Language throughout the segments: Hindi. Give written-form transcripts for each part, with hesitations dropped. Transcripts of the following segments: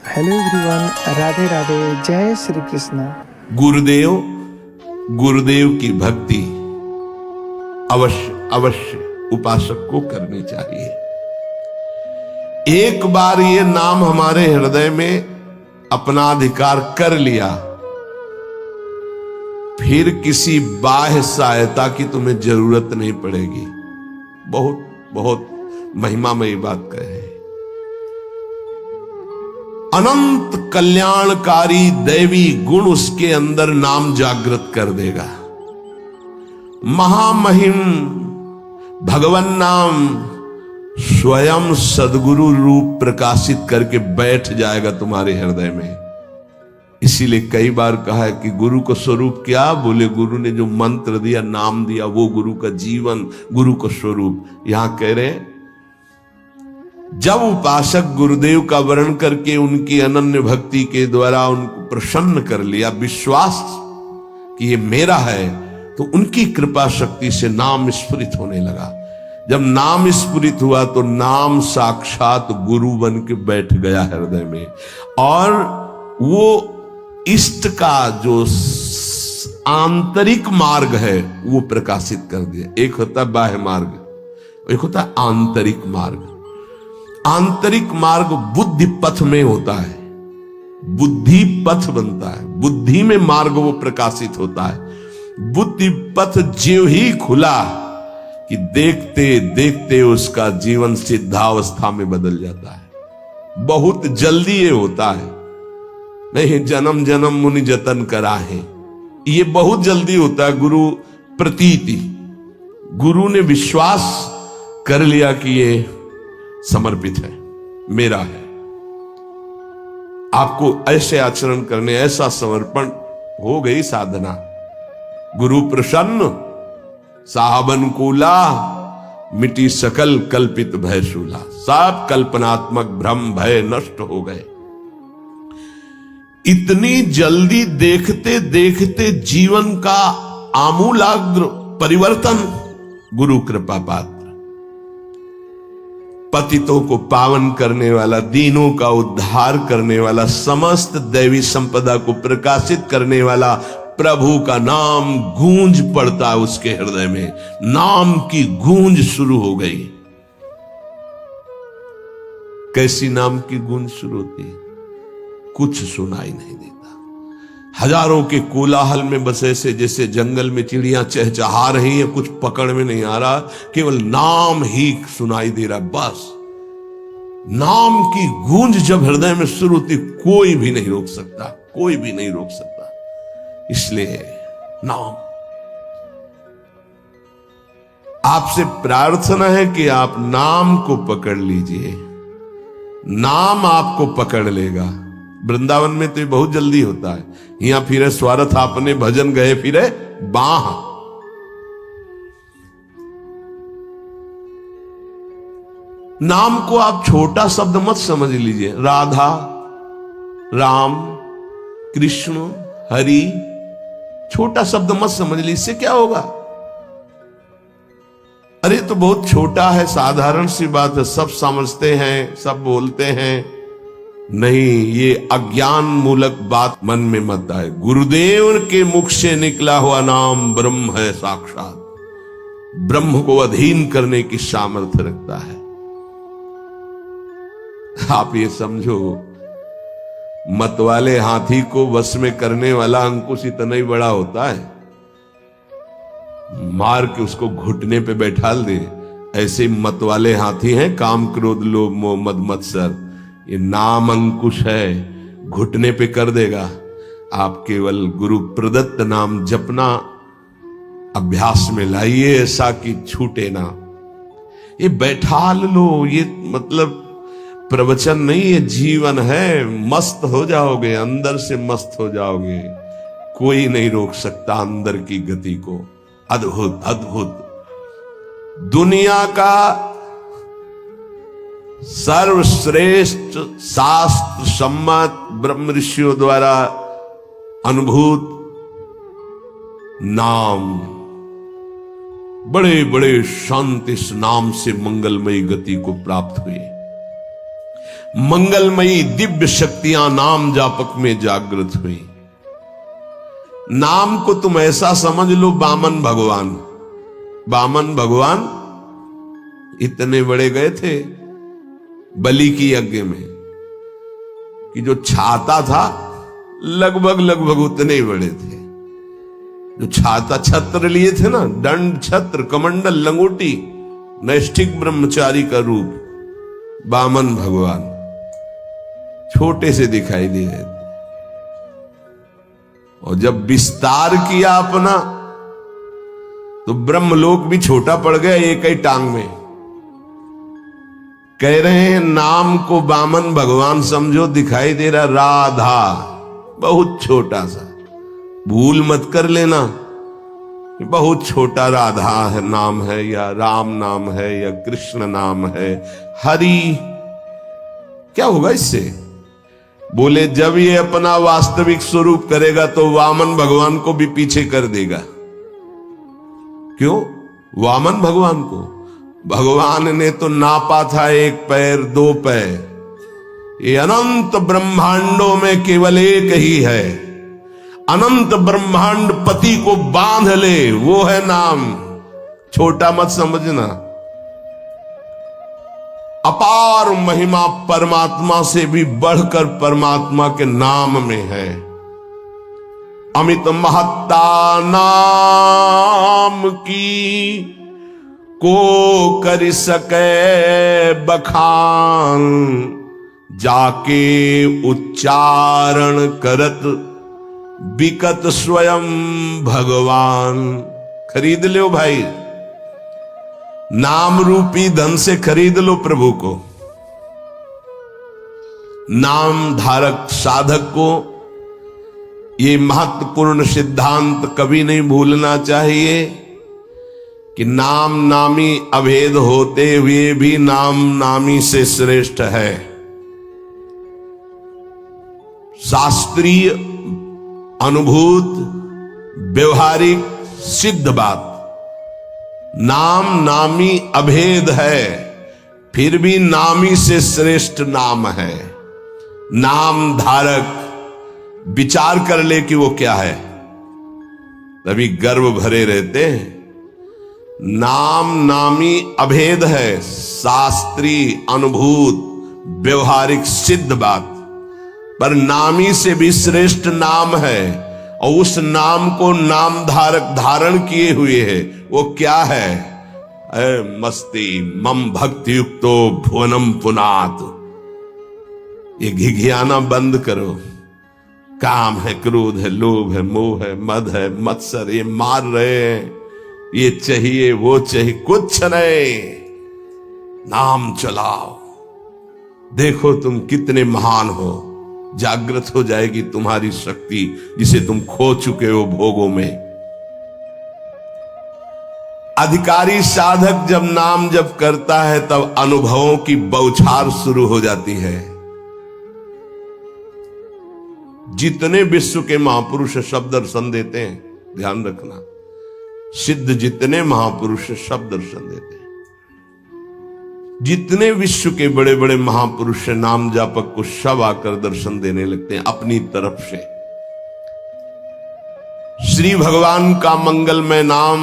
हेलो एवरीवन, राधे राधे, जय श्री कृष्ण। गुरुदेव गुरुदेव की भक्ति अवश्य अवश्य उपासक को करनी चाहिए। एक बार ये नाम हमारे हृदय में अपना अधिकार कर लिया, फिर किसी बाह्य सहायता की तुम्हें जरूरत नहीं पड़ेगी। बहुत बहुत महिमामयी बात कहे। अनंत कल्याणकारी दैवी गुण उसके अंदर नाम जागृत कर देगा। महामहिम भगवान नाम स्वयं सदगुरु रूप प्रकाशित करके बैठ जाएगा तुम्हारे हृदय में। इसीलिए कई बार कहा है कि गुरु का स्वरूप क्या? बोले गुरु ने जो मंत्र दिया, नाम दिया, वो गुरु का जीवन, गुरु का स्वरूप। यहां कह रहे हैं जब उपासक गुरुदेव का वर्ण करके उनकी अनन्य भक्ति के द्वारा उनको प्रसन्न कर लिया, विश्वास कि ये मेरा है, तो उनकी कृपा शक्ति से नाम स्फुरित होने लगा। जब नाम स्फुरित हुआ तो नाम साक्षात गुरु बन के बैठ गया हृदय में, और वो इष्ट का जो आंतरिक मार्ग है वो प्रकाशित कर दिया। एक होता है बाह्य मार्ग, एक होता है आंतरिक मार्ग। आंतरिक मार्ग बुद्धि पथ में होता है, बुद्धि पथ बनता है, बुद्धि में मार्ग वो प्रकाशित होता है। बुद्धि पथ ज्यों ही खुला कि देखते देखते उसका जीवन सिद्धावस्था में बदल जाता है। बहुत जल्दी ये होता है, नहीं जन्म जन्म मुनि जतन करा है, ये बहुत जल्दी होता है। गुरु प्रतीति, गुरु ने विश्वास कर लिया कि ये समर्पित है, मेरा है। आपको ऐसे आचरण करने, ऐसा समर्पण, हो गई साधना। गुरु प्रसन्न साहब अनुकूला, मिटी सकल कल्पित भय शूला। सब कल्पनात्मक भ्रम भय नष्ट हो गए। इतनी जल्दी देखते देखते जीवन का आमूलाग्र परिवर्तन। गुरु कृपा पात्र, पतितों को पावन करने वाला, दीनों का उद्धार करने वाला, समस्त दैवी संपदा को प्रकाशित करने वाला प्रभु का नाम गूंज पड़ता है उसके हृदय में। नाम की गूंज शुरू हो गई। कैसी नाम की गूंज शुरू होती है? कुछ सुनाई नहीं देता। हजारों के कोलाहल में बस ऐसे जैसे जंगल में चिड़ियां चहचहा रही हैं, कुछ पकड़ में नहीं आ रहा, केवल नाम ही सुनाई दे रहा। बस नाम की गूंज जब हृदय में शुरू होती, कोई भी नहीं रोक सकता, कोई भी नहीं रोक सकता। इसलिए नाम, आपसे प्रार्थना है कि आप नाम को पकड़ लीजिए, नाम आपको पकड़ लेगा। वृंदावन में तो ये बहुत जल्दी होता है। यहां फिरे स्वार्थ आपने भजन गए फिरे बाह। नाम को आप छोटा शब्द मत समझ लीजिए। राधा, राम, कृष्ण, हरि, छोटा शब्द मत समझ लीजिए। इससे क्या होगा? अरे तो बहुत छोटा है, साधारण सी बात है, सब समझते हैं, सब बोलते हैं। नहीं, ये अज्ञान मूलक बात मन में मत आए। गुरुदेव के मुख से निकला हुआ नाम ब्रह्म है साक्षात। ब्रह्म को अधीन करने की सामर्थ्य रखता है। आप ये समझो, मतवाले हाथी को वश में करने वाला अंकुश इतना ही बड़ा होता है, मार के उसको घुटने पे बैठाल दे। ऐसे मतवाले हाथी हैं काम, क्रोध, लोभ, मोह, मद, मत्सर। ये नाम अंकुश है, घुटने पे कर देगा। आप केवल गुरु प्रदत्त नाम जपना अभ्यास में लाइए, ऐसा कि छूटे ना। ये बैठा लो, ये मतलब प्रवचन नहीं, ये जीवन है। मस्त हो जाओगे, अंदर से मस्त हो जाओगे। कोई नहीं रोक सकता अंदर की गति को। अद्भुत अद्भुत। दुनिया का सर्वश्रेष्ठ शास्त्र सम्मत ब्रह्म ऋषियों द्वारा अनुभूत नाम, बड़े बड़े संत इस नाम से मंगलमयी गति को प्राप्त हुए। मंगलमयी दिव्य शक्तियां नाम जापक में जागृत हुई। नाम को तुम ऐसा समझ लो, वामन भगवान। वामन भगवान इतने बड़े गए थे बलि की यज्ञ में कि जो छाता था लगभग उतने ही बड़े थे। जो छाता छत्र लिए थे ना, दंड छत्र कमंडल लंगोटी, नैष्ठिक ब्रह्मचारी का रूप वामन भगवान छोटे से दिखाई दे रहे थे। और जब विस्तार किया अपना तो ब्रह्मलोक भी छोटा पड़ गया एक ही टांग में। कह रहे हैं नाम को वामन भगवान समझो, दिखाई दे रहा राधा बहुत छोटा सा। भूल मत कर लेना कि बहुत छोटा राधा है नाम है, या राम नाम है, या कृष्ण नाम है, हरि। क्या होगा इससे? बोले जब ये अपना वास्तविक स्वरूप करेगा तो वामन भगवान को भी पीछे कर देगा। क्यों? वामन भगवान को भगवान ने तो नापा था 1 पैर 2 पैर। ये अनंत ब्रह्मांडों में केवल एक ही है। अनंत ब्रह्मांड पति को बांध ले, वो है नाम। छोटा मत समझना। अपार महिमा परमात्मा से भी बढ़कर परमात्मा के नाम में है। अमित महत्ता नाम की को कर सके बखान, जाके उच्चारण करत बिकत स्वयं भगवान। खरीद लो भाई, नाम रूपी धन से खरीद लो प्रभु को। नाम धारक साधक को ये महत्वपूर्ण सिद्धांत कभी नहीं भूलना चाहिए कि नाम नामी अभेद होते हुए भी नाम नामी से श्रेष्ठ है। शास्त्रीय अनुभूत व्यवहारिक सिद्ध बात, नाम नामी अभेद है, फिर भी नामी से श्रेष्ठ नाम है। नाम धारक विचार कर ले कि वो क्या है, तभी गर्व भरे रहते हैं। नाम नामी अभेद है, शास्त्रीय अनुभूत व्यवहारिक सिद्ध बात, पर नामी से भी श्रेष्ठ नाम है। और उस नाम को नाम धारक धारण किए हुए है, वो क्या है? मस्ती मम भक्ति युक्तो भुवनम पुनात। ये घिघियाना बंद करो। काम है, क्रोध है, लोभ है, मोह है, मद है, मत्सर, ये मार रहे हैं, ये चाहिए वो चाहिए, कुछ नहीं। नाम चलाओ, देखो तुम कितने महान हो। जागृत हो जाएगी तुम्हारी शक्ति जिसे तुम खो चुके हो भोगों में। अधिकारी साधक जब नाम जप करता है तब अनुभवों की बौछार शुरू हो जाती है। जितने विश्व के महापुरुष शब्द दर्शन देते हैं, ध्यान रखना, सिद्ध जितने महापुरुष शब्द दर्शन देते हैं, जितने विश्व के बड़े बड़े महापुरुष नाम जापक को सब आकर दर्शन देने लगते हैं अपनी तरफ से। श्री भगवान का मंगलमय नाम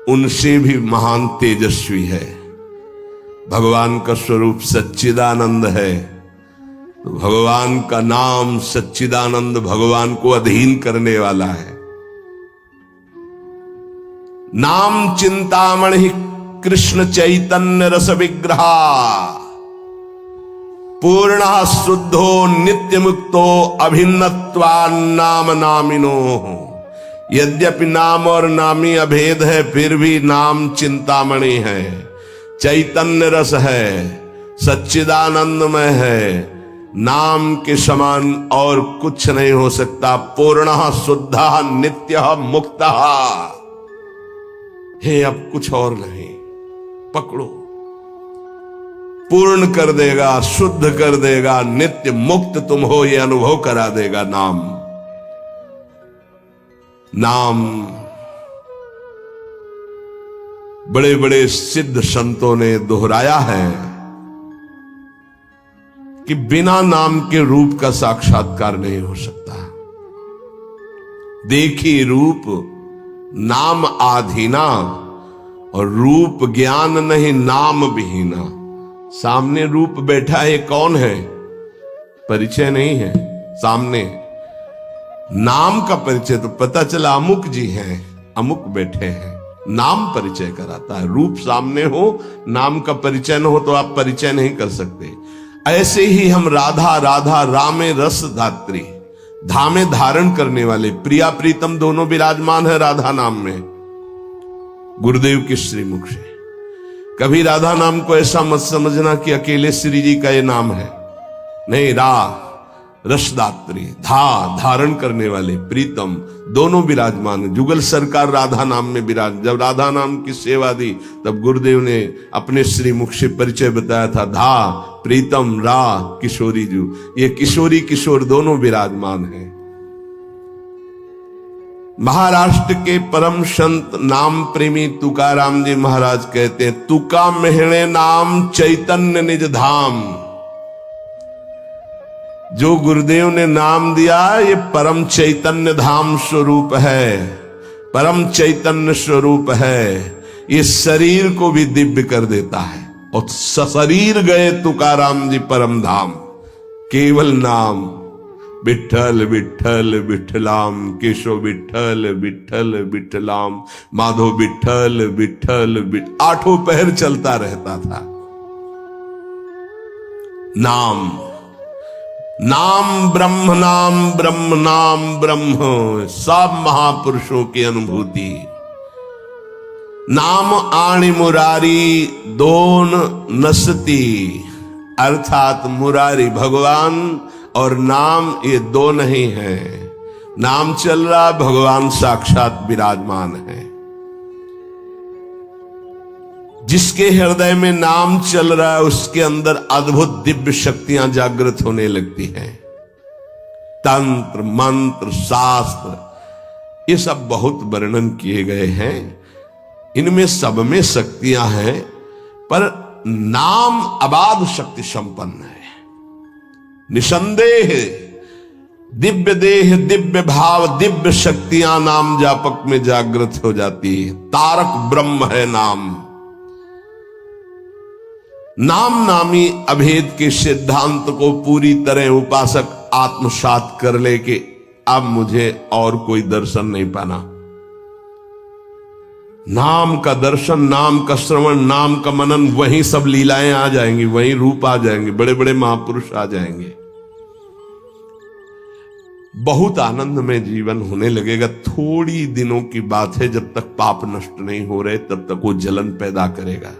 उनसे भी महान तेजस्वी है। भगवान का स्वरूप सच्चिदानंद है, तो भगवान का नाम सच्चिदानंद भगवान को अधीन करने वाला है। नाम चिंतामणि कृष्ण चैतन्य रस विग्रहा, पूर्ण शुद्धो नित्य मुक्तो अभिन्नत्वान्नाम नामिनो। यद्यपि नाम और नामी अभेद है, फिर भी नाम चिंतामणि है, चैतन्य रस है, सच्चिदानंदमय है। नाम के समान और कुछ नहीं हो सकता। पूर्ण शुद्ध नित्य मुक्त है, अब कुछ और नहीं। पकड़ो, पूर्ण कर देगा, शुद्ध कर देगा, नित्य मुक्त तुम हो ये अनुभव करा देगा नाम। नाम बड़े बड़े सिद्ध संतों ने दोहराया है। कि बिना नाम के रूप का साक्षात्कार नहीं हो सकता। देखी रूप नाम आधीना, और रूप ज्ञान नहीं नाम विहीना। सामने रूप बैठा है, कौन है? परिचय नहीं है सामने। नाम का परिचय तो पता चला अमुक जी हैं, अमुक बैठे हैं। नाम परिचय कराता है। रूप सामने हो, नाम का परिचय न हो तो आप परिचय नहीं कर सकते। ऐसे ही हम राधा राधा रामे रस धात्री, धामे धारण करने वाले, प्रिया प्रीतम दोनों विराजमान है राधा नाम में, गुरुदेव के श्रीमुख से। कभी राधा नाम को ऐसा मत समझना कि अकेले श्री जी का ये नाम है, नहीं। रसदात्री, धारण करने वाले, प्रीतम दोनों विराजमान है। जुगल सरकार राधा नाम में विराज। जब राधा नाम की सेवा दी तब गुरुदेव ने अपने श्रीमुख से परिचय बताया था, प्रीतम किशोरी जू। ये किशोरी किशोर दोनों विराजमान हैं। महाराष्ट्र के परम संत नाम प्रेमी तुकाराम जी महाराज कहते हैं, तुका मेहणे नाम चैतन्य निज धाम। जो गुरुदेव ने नाम दिया ये परम चैतन्य धाम स्वरूप है, परम चैतन्य स्वरूप है। ये शरीर को भी दिव्य कर देता है। और सशरीर गए तुकाराम जी परम धाम, केवल नाम विठल विठल विठलाम, केशव विठल विठल विठलाम, माधव विठल विठल आठों पहर चलता रहता था। नाम ब्रह्म नाम ब्रह्म, सब महापुरुषों की अनुभूति। नाम आणी मुरारी दोन नसती, अर्थात मुरारी भगवान और नाम ये दो नहीं है। नाम चल रहा, भगवान साक्षात विराजमान है। जिसके हृदय में नाम चल रहा है उसके अंदर अद्भुत दिव्य शक्तियां जागृत होने लगती हैं। तंत्र मंत्र शास्त्र ये सब बहुत वर्णन किए गए हैं। इनमें सब में शक्तियां हैं, पर नाम अबाध शक्ति संपन्न है। निसंदेह दिव्य देह, दिव्य भाव, दिव्य शक्तियां नाम जापक में जागृत हो जाती है। तारक ब्रह्म है नाम। नाम नामी अभेद के सिद्धांत को पूरी तरह उपासक आत्मसात कर ले कि अब मुझे और कोई दर्शन नहीं पाना। नाम का दर्शन, नाम का श्रवण, नाम का मनन, वहीं सब लीलाएं आ जाएंगी, वहीं रूप आ जाएंगे, बड़े बड़े महापुरुष आ जाएंगे। बहुत आनंद में जीवन होने लगेगा। थोड़ी दिनों की बात है, जब तक पाप नष्ट नहीं हो रहे तब तक वो जलन पैदा करेगा।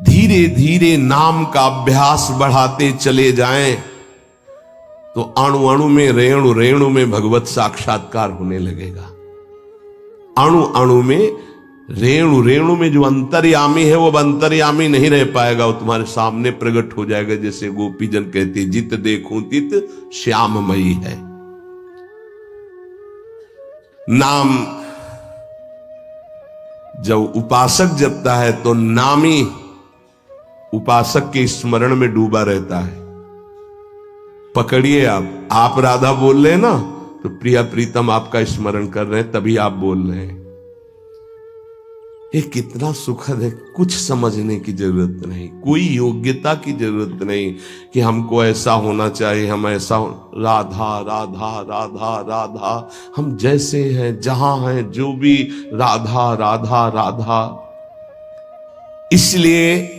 धीरे धीरे नाम का अभ्यास बढ़ाते चले जाएं तो अणु अणु में, रेणु रेणु में भगवत साक्षात्कार होने लगेगा। अणु अणु में, रेणु रेणु में जो अंतर्यामी है वो अंतर्यामी नहीं रह पाएगा, वो तुम्हारे सामने प्रकट हो जाएगा। जैसे गोपीजन कहते, जित देखूं तित श्याममयी है। नाम जब उपासक जपता है तो नामी उपासक के स्मरण में डूबा रहता है। पकड़िए, आप राधा बोल रहे हैं ना, तो प्रिया प्रीतम आपका स्मरण कर रहे हैं, तभी आप बोल रहे हैं। ये कितना सुखद है। कुछ समझने की जरूरत नहीं, कोई योग्यता की जरूरत नहीं कि हमको ऐसा होना चाहिए, हम ऐसा राधा राधा राधा राधा, हम जैसे हैं, जहां हैं, जो भी राधा राधा राधा। इसलिए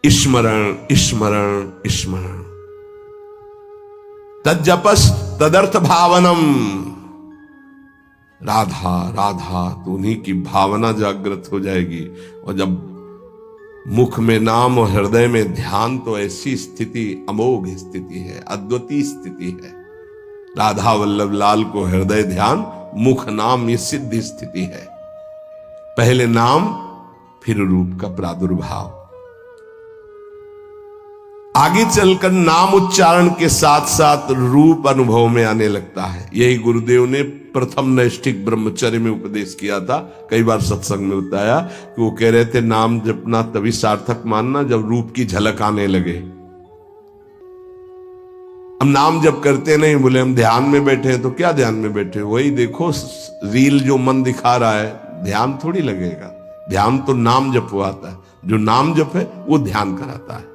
स्मरण स्मरण स्मरण, तज्जपस तदर्थ भावनम। राधा राधा तो उन्हीं की भावना जागृत हो जाएगी। और जब मुख में नाम और हृदय में ध्यान, तो ऐसी स्थिति अमोघ स्थिति है, अद्वितीय स्थिति है। राधा वल्लभ लाल को हृदय ध्यान, मुख नाम, ये सिद्ध स्थिति है। पहले नाम, फिर रूप का प्रादुर्भाव। आगे चलकर नाम उच्चारण के साथ साथ रूप अनुभव में आने लगता है। यही गुरुदेव ने प्रथम नैष्ठिक ब्रह्मचर्य में उपदेश किया था। कई बार सत्संग में बताया कि वो कह रहे थे नाम जपना तभी सार्थक मानना जब रूप की झलक आने लगे। हम नाम जप करते नहीं, बोले हम ध्यान में बैठे हैं, तो क्या ध्यान में बैठे? वही देखो रील जो मन दिखा रहा है, ध्यान थोड़ी लगेगा। ध्यान तो नाम जपवाता है। जो नाम जप है वो ध्यान कराता है।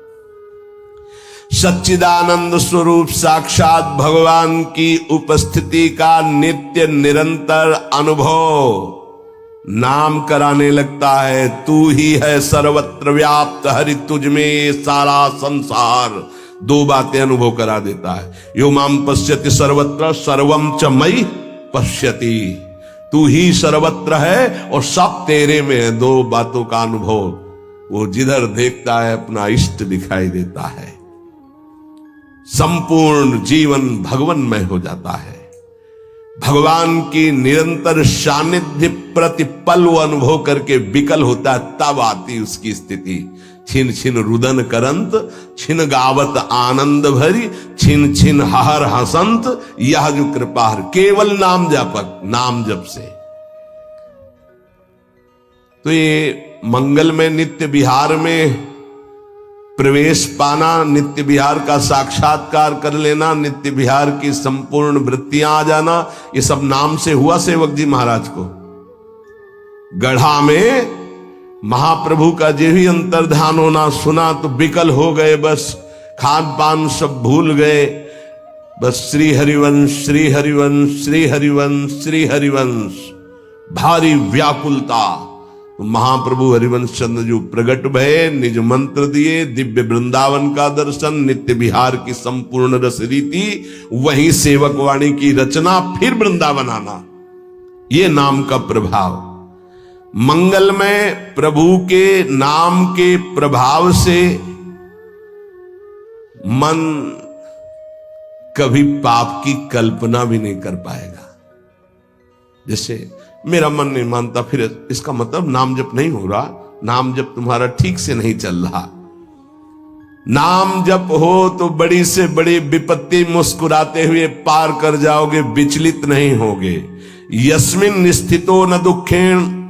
सच्चिदानंद स्वरूप साक्षात भगवान की उपस्थिति का नित्य निरंतर अनुभव नाम कराने लगता है। तू ही है सर्वत्र व्याप्त, हरि तुझ में सारा संसार। दो बातें अनुभव करा देता है। यो माम पश्यति सर्वत्र सर्वम च मयि पश्यति। तू ही सर्वत्र है और सब तेरे में है। दो बातों का अनुभव। वो जिधर देखता है अपना इष्ट दिखाई देता है। संपूर्ण जीवन भगवन्मय हो जाता है। भगवान की निरंतर सानिध्य प्रतिपल वो अनुभव करके विकल होता है, तब आती उसकी स्थिति। छिन छिन रुदन करंत, छिन गावत आनंद भरी, छिन छिन हर हसंत, यह जो कृपा हर। केवल नाम जापक, नाम जप से। तो ये मंगल में नित्य विहार में प्रवेश पाना, नित्य विहार का साक्षात्कार कर लेना, नित्य विहार की संपूर्ण वृत्तियां आ जाना, ये सब नाम से हुआ सेवक जी महाराज को। गढ़ा में महाप्रभु का जो ही अंतर्ध्यान होना सुना तो विकल हो गए। बस खान पान सब भूल गए। बस श्री हरिवंश, श्री हरिवंश, श्री हरिवंश, श्री हरिवंश, भारी व्याकुलता। तो महाप्रभु हरिवंश चंद्र जो प्रकट भये, निज मंत्र दिए, दिव्य वृंदावन का दर्शन, नित्य विहार की संपूर्ण रस रीति, वही सेवक वाणी की रचना, फिर वृंदावन आना। ये नाम का प्रभाव। मंगल में प्रभु के नाम के प्रभाव से मन कभी पाप की कल्पना भी नहीं कर पाएगा। जैसे मेरा मन नहीं मानता, फिर इसका मतलब नाम जप नहीं हो रहा, नाम जप तुम्हारा ठीक से नहीं चल रहा। नाम जप हो तो बड़ी से बड़ी विपत्ति मुस्कुराते हुए पार कर जाओगे, विचलित नहीं होगे। यस्मिन स्थितो न दुखेण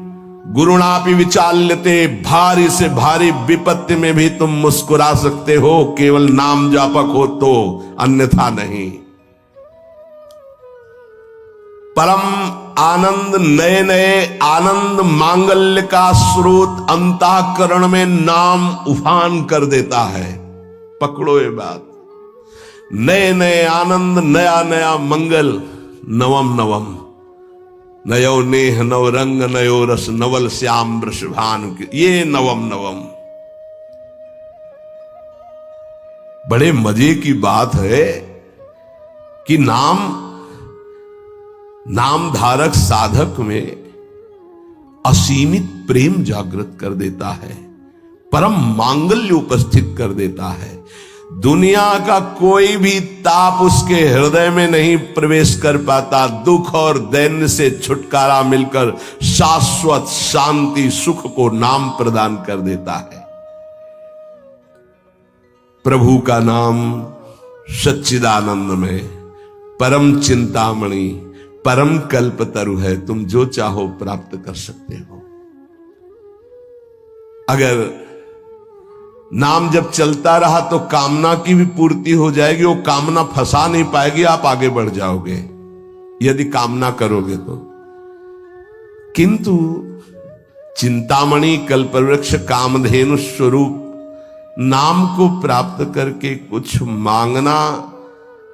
गुरुणापि विचाल्यते। भारी से भारी विपत्ति में भी तुम मुस्कुरा सकते हो, केवल नाम जापक हो तो, अन्यथा नहीं। परम आनंद, नए नए आनंद मांगल्य का स्रोत अंतःकरण में नाम उफान कर देता है। पकड़ो ये बात। नए नए आनंद, नया नया मंगल, नवम नवम, नयो नेह नव रंग, नयो रस, नवल श्याम वृषभानु, ये नवम नवम। बड़े मजे की बात है कि नाम धारक साधक में असीमित प्रेम जागृत कर देता है, परम मांगल्य उपस्थित कर देता है। दुनिया का कोई भी ताप उसके हृदय में नहीं प्रवेश कर पाता। दुख और दैन्य से छुटकारा मिलकर शाश्वत शांति सुख को नाम प्रदान कर देता है। प्रभु का नाम सच्चिदानंद में परम चिंतामणि, परम कल्पतरु है। तुम जो चाहो प्राप्त कर सकते हो। अगर नाम जब चलता रहा तो कामना की भी पूर्ति हो जाएगी। वो कामना फंसा नहीं पाएगी, आप आगे बढ़ जाओगे यदि कामना करोगे तो। किंतु चिंतामणि कल्पवृक्ष कामधेनु स्वरूप नाम को प्राप्त करके कुछ मांगना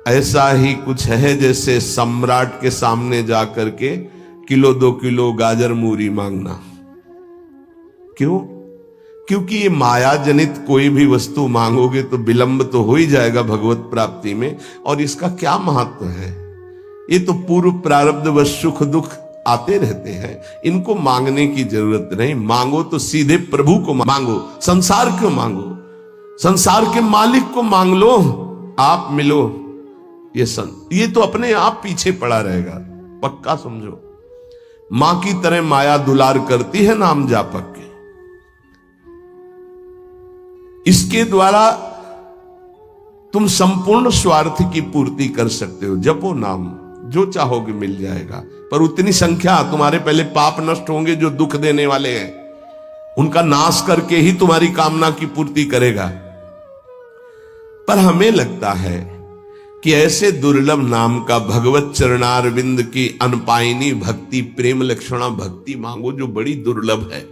ऐसा ही कुछ है जैसे सम्राट के सामने जाकर के किलो 2 किलो गाजर मूरी मांगना। क्यों? क्योंकि ये माया जनित कोई भी वस्तु मांगोगे तो विलंब तो हो ही जाएगा भगवत प्राप्ति में। और इसका क्या महत्व है? ये तो पूर्व प्रारब्ध व सुख दुख आते रहते हैं, इनको मांगने की जरूरत नहीं। मांगो तो सीधे प्रभु को मांगो। संसार क्यों मांगो? संसार के मालिक को मांग लो, आप मिलो। ये तो अपने आप पीछे पड़ा रहेगा, पक्का समझो। मां की तरह माया दुलार करती है नाम जापक के। इसके द्वारा तुम संपूर्ण स्वार्थ की पूर्ति कर सकते हो। जपो नाम, जो चाहोगे मिल जाएगा, पर उतनी संख्या तुम्हारे पहले पाप नष्ट होंगे जो दुख देने वाले हैं, उनका नाश करके ही तुम्हारी कामना की पूर्ति करेगा। पर हमें लगता है कि ऐसे दुर्लभ नाम का भगवत चरणारविंद की अनपायनी भक्ति, प्रेम लक्षणा भक्ति मांगो जो बड़ी दुर्लभ है।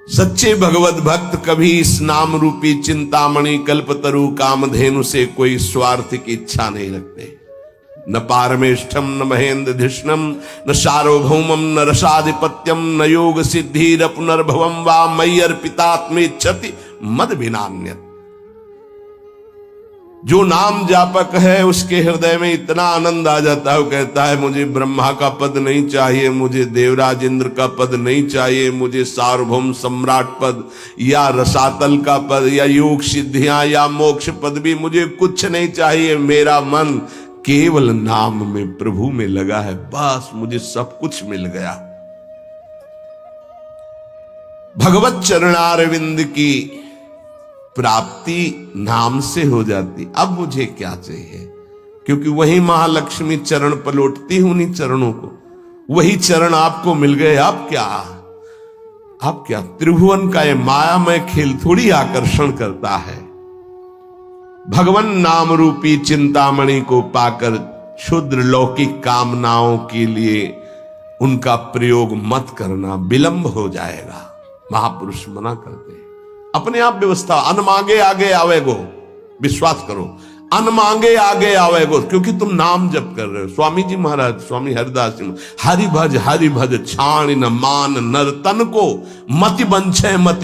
सच्चे भगवत भक्त कभी इस नाम रूपी चिंतामणि कल्पतरु कामधेनु से कोई स्वार्थ की इच्छा नहीं रखते। न पारमेष्ठम न महेंद्र धिष्णम न सार्वभौमम न रसाधिपत्यम न योग सिद्धिर पुनर्भवम वा मयि अर्पितात्मेच्छति मद विनान्यत। जो नाम जापक है उसके हृदय में इतना आनंद आ जाता है, वो कहता है मुझे ब्रह्मा का पद नहीं चाहिए, मुझे देवराज इंद्र का पद नहीं चाहिए, मुझे सार्वभौम सम्राट पद या रसातल का पद या योग सिद्धियां या मोक्ष पद भी मुझे कुछ नहीं चाहिए। मेरा मन केवल नाम में, प्रभु में लगा है, बस मुझे सब कुछ मिल गया। भगवत चरणारविंद की प्राप्ति नाम से हो जाती। अब मुझे क्या चाहिए, क्योंकि वही महालक्ष्मी चरण पलटती है उन्हीं चरणों को, वही चरण आपको मिल गए। अब क्या त्रिभुवन का ये मायामय खेल थोड़ी आकर्षण करता है। भगवान नाम रूपी चिंतामणि को पाकर क्षुद्र लौकिक कामनाओं के लिए उनका प्रयोग मत करना, विलंब हो जाएगा। महापुरुष मना करते हैं। अपने आप व्यवस्था, अनमांगे आगे आवेगो, विश्वास करो, अनमांगे आगे आवेगो, क्योंकि तुम नाम जप कर रहे हो। स्वामी जी महाराज, स्वामी हरिदास जी, हरि भज छाण न मान नर तन को, मति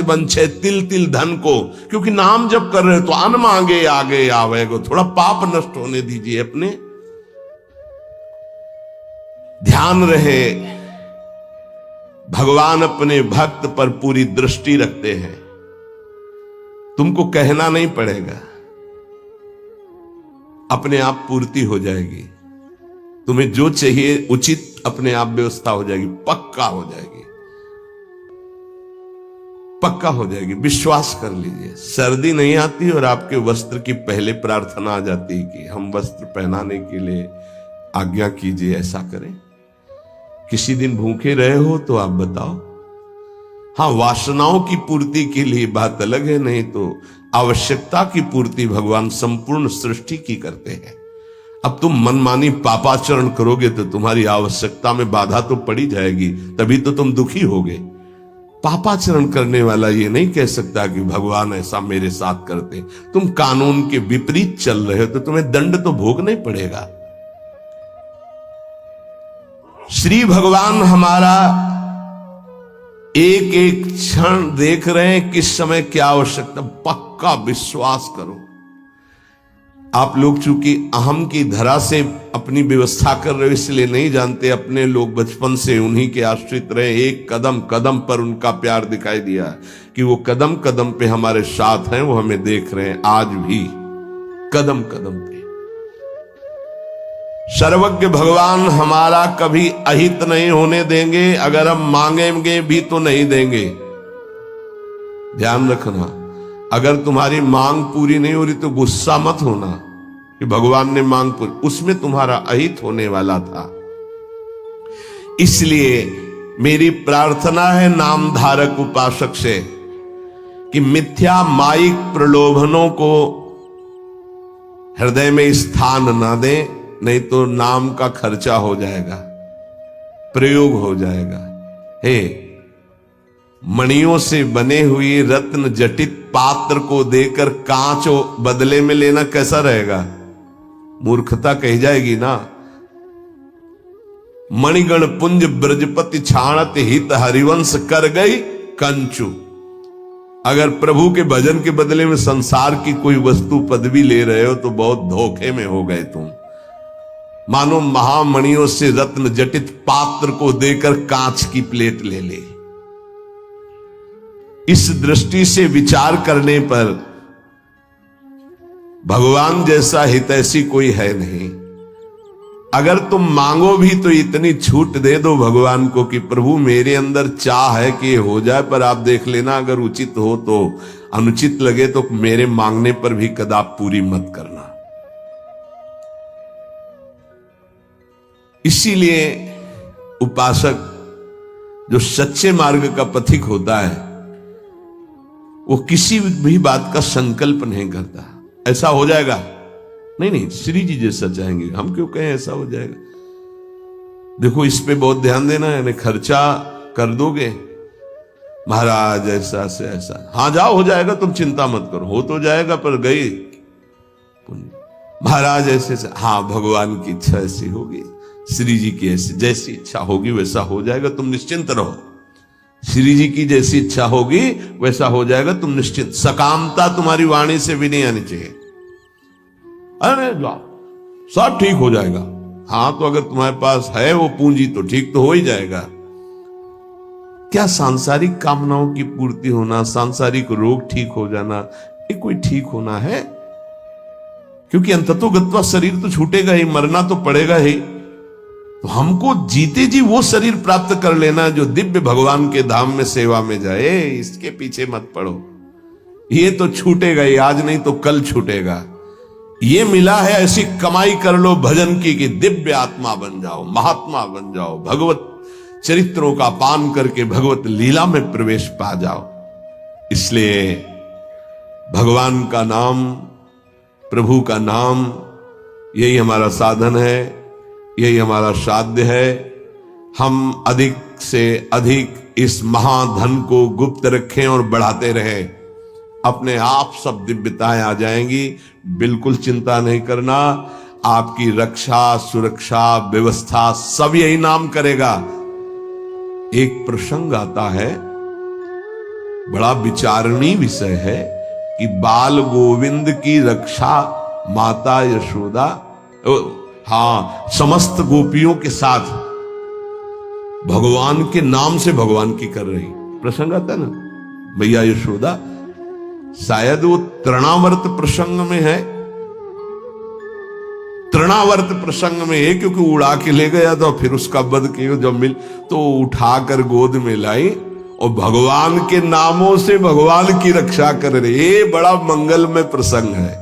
बंछे तिल तिल धन को। क्योंकि नाम जप कर रहे हो तो अनमांगे आगे आवेगो। थोड़ा पाप नष्ट होने दीजिए अपने। ध्यान रहे, भगवान अपने भक्त पर पूरी दृष्टि रखते हैं। तुमको कहना नहीं पड़ेगा, अपने आप पूर्ति हो जाएगी। तुम्हें जो चाहिए उचित अपने आप व्यवस्था हो जाएगी, पक्का हो जाएगी, पक्का हो जाएगी। विश्वास कर लीजिए। सर्दी नहीं आती और आपके वस्त्र की पहले प्रार्थना आ जाती है कि हम वस्त्र पहनाने के लिए आज्ञा कीजिए, ऐसा करें। किसी दिन भूखे रहे हो तो आप बताओ। हाँ, वासनाओं की पूर्ति के लिए बात अलग है, नहीं तो आवश्यकता की पूर्ति भगवान संपूर्ण सृष्टि की करते हैं। अब तुम मनमानी पापाचरण करोगे तो तुम्हारी आवश्यकता में बाधा तो पड़ी जाएगी, तभी तो तुम दुखी होगे। पापाचरण करने वाला ये नहीं कह सकता कि भगवान ऐसा मेरे साथ करते। तुम कानून के विपरीत चल रहे हो तो तुम्हें दंड तो भोगना ही पड़ेगा। श्री भगवान हमारा एक एक क्षण देख रहे हैं, किस समय क्या आवश्यकता। पक्का विश्वास करो। आप लोग चूंकि अहम की धरा से अपनी व्यवस्था कर रहे हो इसलिए नहीं जानते, अपने लोग बचपन से उन्हीं के आश्रित रहे। एक कदम कदम पर उनका प्यार दिखाई दिया कि वो कदम कदम पे हमारे साथ हैं, वो हमें देख रहे हैं आज भी, कदम कदम पे। सर्वज्ञ भगवान हमारा कभी अहित नहीं होने देंगे। अगर हम मांगेंगे भी तो नहीं देंगे। ध्यान रखना, अगर तुम्हारी मांग पूरी नहीं हो रही तो गुस्सा मत होना कि भगवान ने मांग पूरी, उसमें तुम्हारा अहित होने वाला था। इसलिए मेरी प्रार्थना है नाम धारक उपासक से कि मिथ्या माइक प्रलोभनों को हृदय में स्थान ना दें, नहीं तो नाम का खर्चा हो जाएगा, प्रयोग हो जाएगा। हे, मणियों से बने हुई रत्न जटित पात्र को देकर कांच बदले में लेना कैसा रहेगा? मूर्खता कही जाएगी ना। मणिगण पुंज ब्रजपति छाणत हित हरिवंश कर गई कंचु। अगर प्रभु के भजन के बदले में संसार की कोई वस्तु पदवी ले रहे हो तो बहुत धोखे में हो गए तुम। मानो महामणियों से रत्न जटित पात्र को देकर कांच की प्लेट ले ले। इस दृष्टि से विचार करने पर भगवान जैसा हितैषी कोई है नहीं। अगर तुम मांगो भी तो इतनी छूट दे दो भगवान को कि प्रभु मेरे अंदर चाह है कि ये हो जाए, पर आप देख लेना अगर उचित हो तो, अनुचित लगे तो मेरे मांगने पर भी कदाप पूरी मत करना। इसीलिए उपासक जो सच्चे मार्ग का पथिक होता है वो किसी भी बात का संकल्प नहीं करता ऐसा हो जाएगा, नहीं श्री जी जैसा चाहेंगे, हम क्यों कहें ऐसा हो जाएगा। देखो इस पे बहुत ध्यान देना है, यानी खर्चा कर दोगे महाराज ऐसा से ऐसा, हाँ जाओ हो जाएगा, तुम चिंता मत करो, हो तो जाएगा पर गई महाराज ऐसे से, हाँ भगवान की इच्छा ऐसी होगी, श्री जी की ऐसी जैसी इच्छा होगी वैसा हो जाएगा, तुम निश्चिंत रहो। श्री जी की जैसी इच्छा होगी वैसा हो जाएगा, तुम निश्चिंत। सकामता तुम्हारी वाणी से भी नहीं आनी चाहिए, अरे जाओ सब ठीक हो जाएगा। हाँ तो अगर तुम्हारे पास है वो पूंजी तो ठीक तो हो ही जाएगा। क्या सांसारिक कामनाओं की पूर्ति होना, सांसारिक रोग ठीक हो जाना, ये कोई ठीक होना है? क्योंकि अंततोगत्वा शरीर तो छूटेगा ही, मरना तो पड़ेगा ही। तो हमको जीते जी वो शरीर प्राप्त कर लेना जो दिव्य भगवान के धाम में सेवा में जाए, इसके पीछे मत पड़ो। ये तो छूटेगा ही, आज नहीं तो कल छूटेगा। ये मिला है ऐसी कमाई कर लो भजन की कि दिव्य आत्मा बन जाओ, महात्मा बन जाओ, भगवत चरित्रों का पान करके भगवत लीला में प्रवेश पा जाओ। इसलिए भगवान का नाम, प्रभु का नाम, यही हमारा साधन है, यही हमारा साध्य है। हम अधिक से अधिक इस महाधन को गुप्त रखें और बढ़ाते रहें, अपने आप सब दिव्यताएं आ जाएंगी। बिल्कुल चिंता नहीं करना, आपकी रक्षा सुरक्षा व्यवस्था सब यही नाम करेगा। एक प्रसंग आता है, बड़ा विचारणीय विषय है कि बाल गोविंद की रक्षा माता यशोदा, हाँ समस्त गोपियों के साथ भगवान के नाम से भगवान की कर रही। प्रसंग आता है ना, भैया यशोदा, शायद वो तृणावर्त प्रसंग में है, तृणावर्त प्रसंग में है, क्योंकि उड़ा के ले गया था, फिर उसका वध किया, जब मिल तो उठाकर गोद में लाई और भगवान के नामों से भगवान की रक्षा कर रही। ये बड़ा मंगलमय प्रसंग है।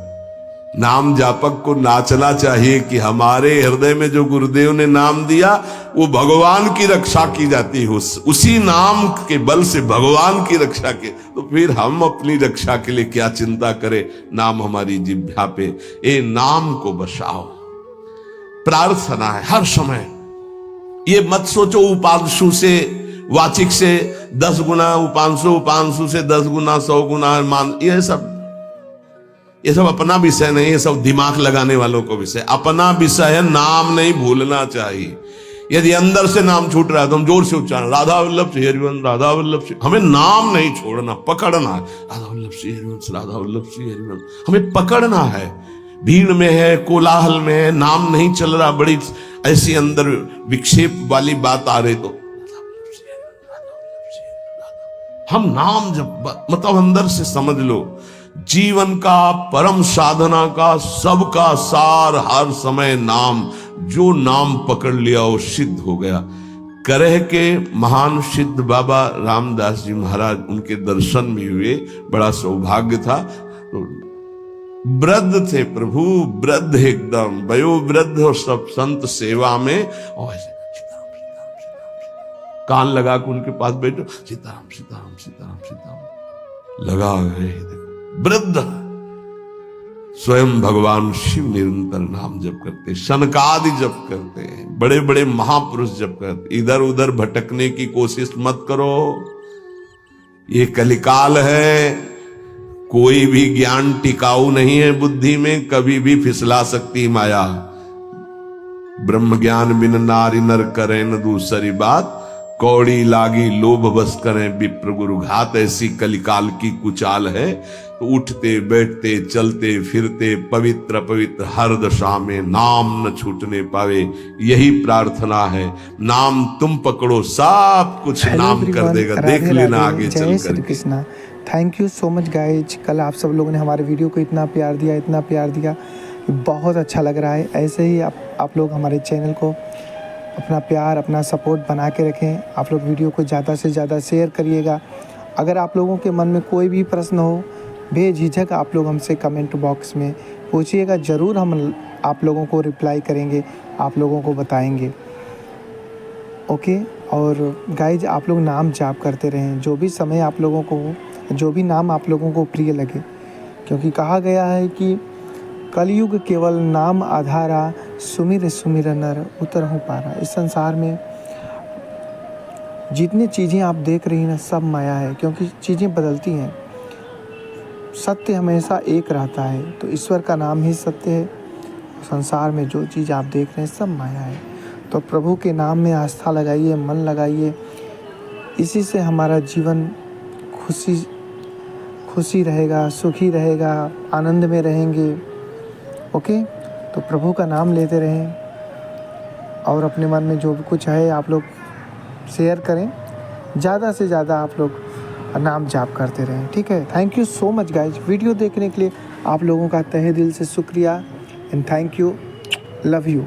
नाम जापक को नाचना चाहिए कि हमारे हृदय में जो गुरुदेव ने नाम दिया वो भगवान की रक्षा की जाती है, उसी नाम के बल से भगवान की रक्षा के। तो फिर हम अपनी रक्षा के लिए क्या चिंता करें, नाम हमारी जिह्वा पे, ये नाम को बसाओ। प्रार्थना है हर समय, ये मत सोचो उपांशु से वाचिक से 10 गुना, उपांशु से 10 गुना 100 गुना मान, ये सब अपना विषय नहीं, ये सब दिमाग लगाने वालों को विषय। अपना विषय है नाम नहीं भूलना चाहिए। यदि अंदर से नाम छूट रहा है तो हम जोर से उच्चारण, राधा वल्लभ श्री हरिवंश, राधा वल्लभ श्री, हमें नाम नहीं छोड़ना, पकड़ना है। राधा वल्लभ श्री हरिवंश, राधा वल्लभ श्री हरिवंश, हमें पकड़ना है। भीड़ में है, कोलाहल में है, नाम नहीं चल रहा, बड़ी ऐसी अंदर विक्षेप वाली बात आ रही तो हम नाम जब मतलब अंदर से समझ लो, जीवन का परम साधना का सबका सार हर समय नाम। जो नाम पकड़ लिया वो सिद्ध हो गया। करह के महान सिद्ध बाबा रामदास जी महाराज, उनके दर्शन भी हुए, बड़ा सौभाग्य था। तो वृद्ध थे प्रभु, वृद्ध एकदम वयोवृद्ध, और सब संत सेवा में, और कान लगा के उनके पास बैठो, सीताराम सीताराम सीताराम सीताराम लगा गए। वृद्ध स्वयं भगवान शिव निरंतर नाम जप करते, शनकादि जप करते हैं, बड़े बड़े महापुरुष जप करते। इधर उधर भटकने की कोशिश मत करो, ये कलिकाल है। कोई भी ज्ञान टिकाऊ नहीं है बुद्धि में, कभी भी फिसला सकती माया। ब्रह्म ज्ञान बिन नारी नर करें न दूसरी बात, कौड़ी लागी लोभ बस करें विप्र गुरु घात। ऐसी कलिकाल की कुचाल है। तो उठते बैठते चलते फिरते पवित्र पवित्र हर दशा में नाम न छूटने पावे, यही प्रार्थना है। नाम तुम पकड़ो, सब कुछ नाम कर देगा, देख लेना आगे चल कर। Shri Krishna, thank you so much guys. कल आप सब लोगों ने हमारे वीडियो को इतना प्यार दिया, इतना प्यार दिया। बहुत अच्छा लग रहा है। ऐसे ही आप लोग हमारे चैनल को अपना प्यार, अपना सपोर्ट बना के रखें। आप लोग वीडियो को ज़्यादा से ज़्यादा शेयर करिएगा। अगर आप लोगों के मन में कोई भी प्रश्न हो, बेझिझक आप लोग हमसे कमेंट बॉक्स में पूछिएगा। ज़रूर हम आप लोगों को रिप्लाई करेंगे, आप लोगों को बताएंगे। ओके। और गाइज, आप लोग नाम जाप करते रहें, जो भी समय आप लोगों को हो, जो भी नाम आप लोगों को प्रिय लगे, क्योंकि कहा गया है कि कलयुग केवल नाम आधारा, सुमिर सुमिर नर उतरहु पारा। इस संसार में जितनी चीज़ें आप देख रही हैं ना, सब माया है, क्योंकि चीज़ें बदलती हैं। सत्य हमेशा एक रहता है, तो ईश्वर का नाम ही सत्य है। संसार में जो चीज़ आप देख रहे हैं सब माया है। तो प्रभु के नाम में आस्था लगाइए, मन लगाइए। इसी से हमारा जीवन खुशी रहेगा, सुखी रहेगा, आनंद में रहेंगे। ओके। तो प्रभु का नाम लेते रहें और अपने मन में जो भी कुछ है आप लोग शेयर करें। ज़्यादा से ज़्यादा आप लोग नाम जाप करते रहें, ठीक है। Thank you so much guys, video देखने के लिए आप लोगों का तहे दिल से शुक्रिया and thank you, love you.